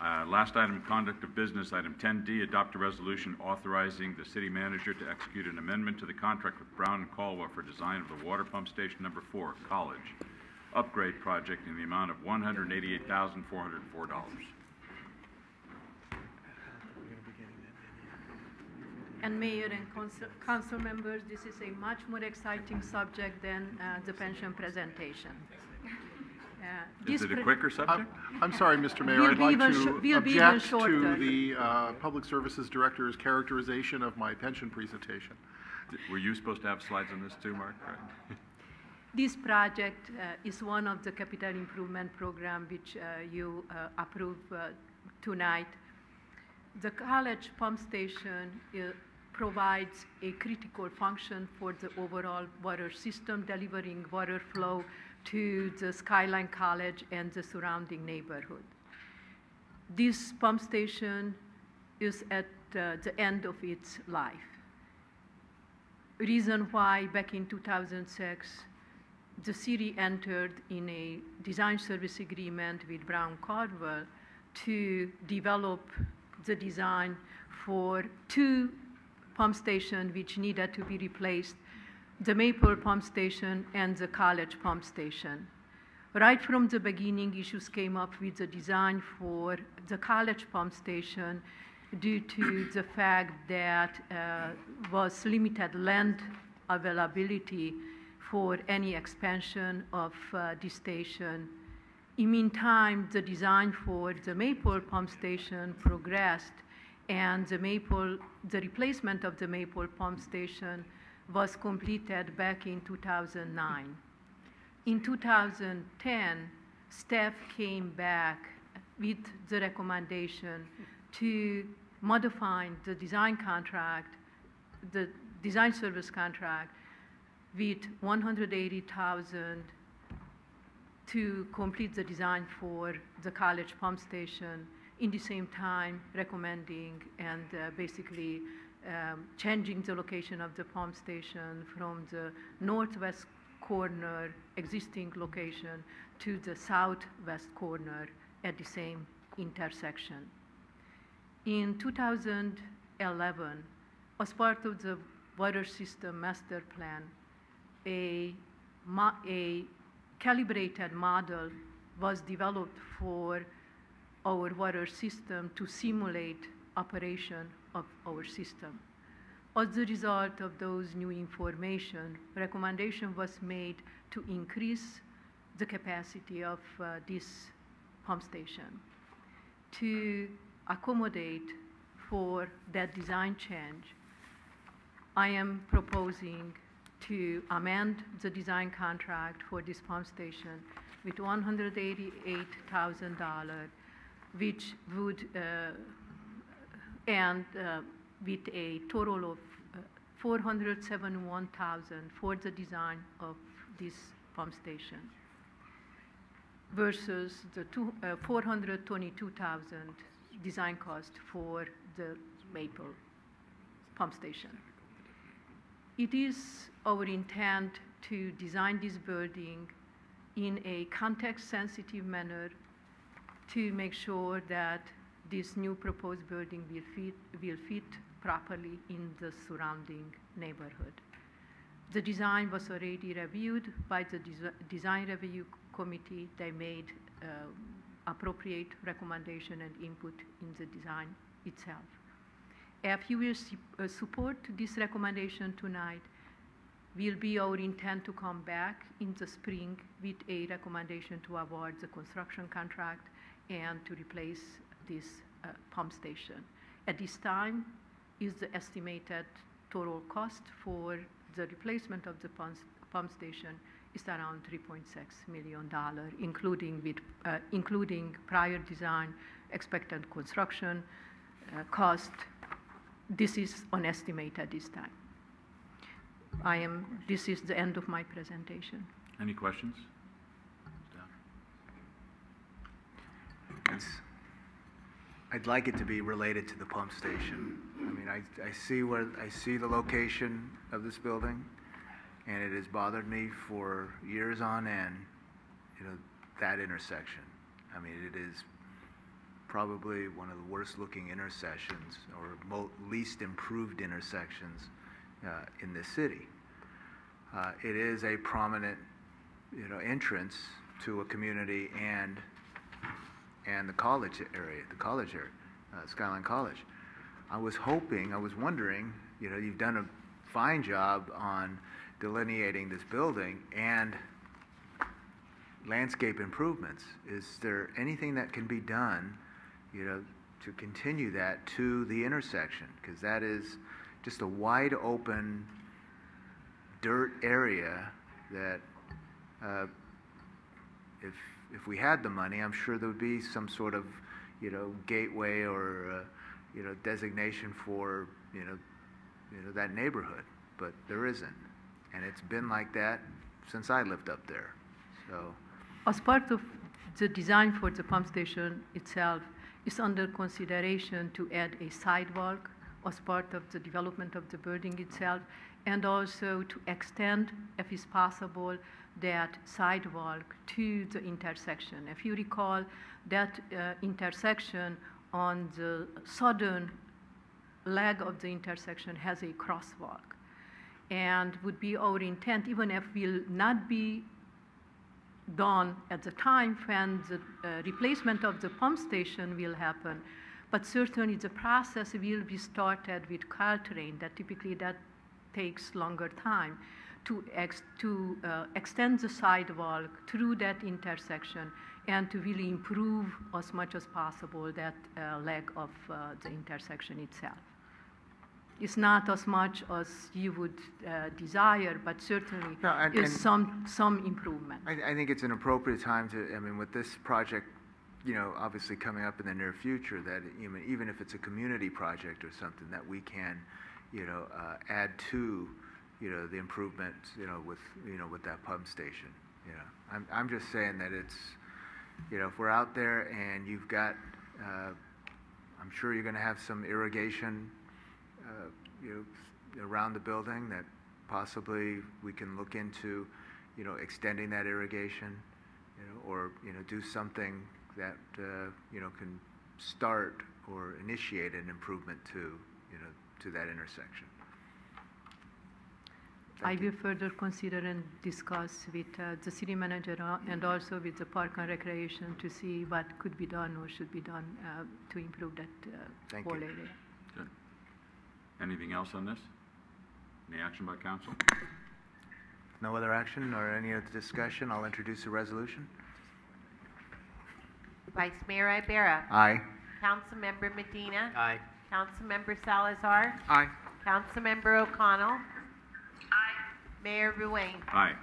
Last item, conduct of business, item 10D, adopt a resolution authorizing the city manager to execute an amendment to the contract with Brown and Caldwell for design of the water pump station number 4, College, upgrade project in the amount of $188,404. And Mayor and council members, this is a much more exciting subject than the pension presentation. Is it a quicker subject? I'm sorry, Mr. Mayor. I'd like to object to the Public Services Director's characterization of my pension presentation. Were you supposed to have slides on this too, Mark? Right. This project is one of the capital improvement program which you approve tonight. The college pump station provides a critical function for the overall water system, delivering water flow to the Skyline College and the surrounding neighborhood. This pump station is at the end of its life. Reason why back in 2006, the city entered in a design service agreement with Brown Caldwell to develop the design for 2 pump stations which needed to be replaced, the Maple pump station and the College pump station. Right from the beginning, issues came up with the design for the College pump station due to the fact that was limited land availability for any expansion of the station. In the meantime, the design for the Maple pump station progressed, and the replacement of the Maple pump station was completed back in 2009. In 2010, staff came back with the recommendation to modify the design contract, the design service contract, with $180,000 to complete the design for the College pump station, in the same time recommending and basically changing the location of the pump station from the northwest corner existing location to the southwest corner at the same intersection. In 2011, as part of the water system master plan, a calibrated model was developed for our water system to simulate operation of our system. As a result of those new information, recommendation was made to increase the capacity of this pump station. To accommodate for that design change, I am proposing to amend the design contract for this pump station with $188,000, which would and with a total of $471,000 for the design of this pump station versus the $422,000 design cost for the Maple pump station. It is our intent to design this building in a context-sensitive manner to make sure that this new proposed building will fit properly in the surrounding neighborhood. The design was already reviewed by the design review committee. They made appropriate recommendation and input in the design itself. If you will support this recommendation tonight, will be our intent to come back in the spring with a recommendation to award the construction contract and to replace this pump station. At this time is the estimated total cost for the replacement of the pump station is around $3.6 million, including prior design, expected construction cost. This is an estimate at this time. This is the end of my presentation. Any questions? I'd like it to be related to the pump station. I mean, I see the location of this building, and it has bothered me for years on end, that intersection. I mean, it is probably one of the worst-looking intersections or least improved intersections in this city. It is a prominent, entrance to a community and the college area, Skyline College. I was wondering, you've done a fine job on delineating this building and landscape improvements. Is there anything that can be done, to continue that to the intersection? Because that is just a wide open dirt area that if we had the money, I'm sure there would be some sort of, gateway or, designation for, that neighborhood, but there isn't. And it's been like that since I lived up there, so. As part of the design for the pump station itself, it's under consideration to add a sidewalk as part of the development of the building itself, and also to extend, if it's possible, that sidewalk to the intersection. If you recall, that intersection on the southern leg of the intersection has a crosswalk, and would be our intent, even if will not be done at the time when the replacement of the pump station will happen, but certainly the process will be started with Caltrain, that typically that takes longer time to extend the sidewalk through that intersection and to really improve as much as possible that leg of the intersection itself. It's not as much as you would desire, but certainly is some improvement. I think it's an appropriate time to, with this project, obviously coming up in the near future, that even if it's a community project or something, that we can, add to, the improvements, with that pump station. I'm just saying that it's, if we're out there and you've got, I'm sure you're going to have some irrigation, around the building, that possibly we can look into, extending that irrigation, or, do something that, can start or initiate an improvement to, to that intersection. I will further consider and discuss with the city manager and also with the Park and Recreation to see what could be done or should be done to improve that whole area. Good. Anything else on this? Any action by council? No other action or any other discussion? I'll introduce a resolution. Vice Mayor Ibarra. Aye. Councilmember Medina. Aye. Councilmember Salazar. Aye. Councilmember O'Connell. Aye. Mayor Ruane. Aye.